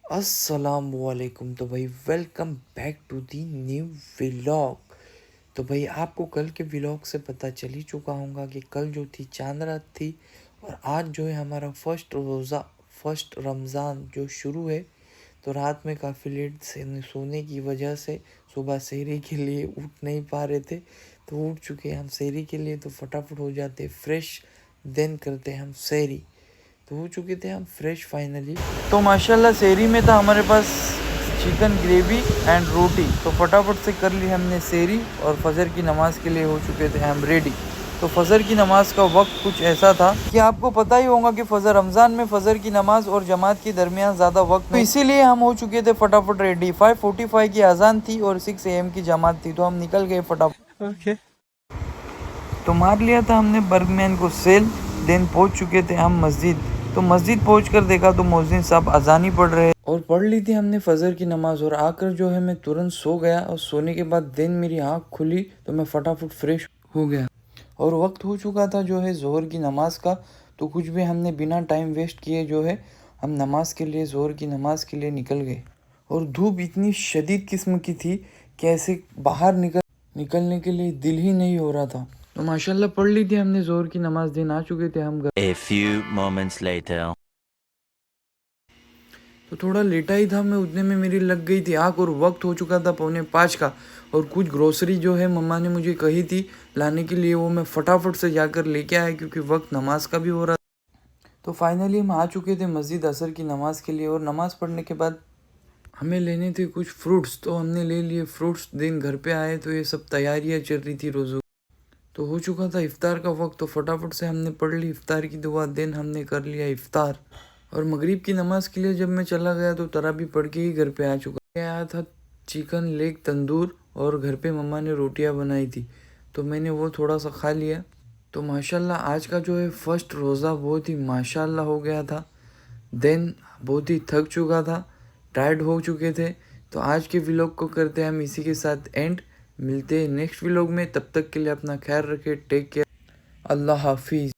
अस्सलामुअलैकुम। तो भाई welcome back to the new vlog. तो भाई आपको कल के व्लॉग से पता चल ही चुका होगा कि कल जो थी चांद रात थी और आज जो है हमारा फर्स्ट रमज़ान जो शुरू है। तो रात में काफ़ी लेट से सोने की वजह से सुबह सहरी के लिए उठ नहीं पा रहे थे। तो उठ चुके हम सहरी के लिए, तो फटाफट हो जाते फ्रेश, देन करते हम सहरी। तो हो चुके थे हम फ्रेश फाइनली। तो माशाल्लाह सेहरी में था हमारे पास चिकन ग्रेवी एंड रोटी। तो फटाफट से कर ली हमने सेहरी और फजर की नमाज़ के लिए हो चुके थे हम रेडी। तो फजर की नमाज़ का वक्त कुछ ऐसा था कि आपको पता ही होगा कि फजर रमज़ान में फजर की नमाज़ और जमात के दरमियान ज़्यादा वक्त, तो इसीलिए हम हो चुके थे फटाफट रेडी। 5:45 की अजान थी और 6 AM की जमात थी, तो हम निकल गए फटाफट। ओके तो मार लिया था हमने बर्गमैन को सेल। देन पहुंच चुके थे हम मस्जिद। तो मस्जिद पहुंचकर देखा तो मुअज्जिन साहब अजान ही पढ़ रहे और पढ़ ली थी हमने फजर की नमाज। और आकर जो है मैं तुरंत सो गया और सोने के बाद देन मेरी आँख खुली तो मैं फटाफट फ्रेश हो गया और वक्त हो चुका था जो है जोहर की नमाज का। तो कुछ भी हमने बिना टाइम वेस्ट किए जो है हम नमाज के लिए, जोहर की नमाज के लिए निकल गए। और धूप इतनी शदीद किस्म की थी कि ऐसे बाहर निकलने के लिए दिल ही नहीं हो रहा था। तो माशाल्लाह पढ़ ली थी हमने जोहर की नमाज, दिन आ चुके थे हम घर। A few moments later. तो थोड़ा लेटा ही था मैं, उतने में मेरी लग गई थी आँख और वक्त हो चुका था 4:45 का। और कुछ ग्रोसरी जो है मम्मा ने मुझे कही थी लाने के लिए, वो मैं फटाफट से जाकर लेके आया क्योंकि वक्त नमाज का भी हो रहा था। तो फाइनली हम आ चुके थे मस्जिद असर की नमाज़ के लिए। और नमाज़ पढ़ने के बाद हमें लेने थे कुछ फ्रूट्स, तो हमने ले लिए फ्रूट्स। दिन घर पे आए तो ये सब तैयारियाँ चल रही थी रोज़ों। तो हो चुका था इफ्तार का वक्त, तो फटाफट से हमने पढ़ ली इफ्तार की दुआ, देन हमने कर लिया इफ्तार। और मगरिब की नमाज के लिए जब मैं चला गया तो तराबी पढ़ के ही घर पे आ चुका। आया था चिकन लेग तंदूर और घर पे मम्मा ने रोटियां बनाई थी, तो मैंने वो थोड़ा सा खा लिया। तो माशाल्लाह आज का जो है फर्स्ट रोज़ा बहुत ही माशाल्लाह हो गया था। देन बहुत ही थक चुका था, टायर्ड हो चुके थे। तो आज के व्लॉग को करते हैं हम इसी के साथ एंड। मिलते हैं नेक्स्ट व्लॉग में, तब तक के लिए अपना ख्याल रखें। टेक केयर, अल्लाह हाफिज़।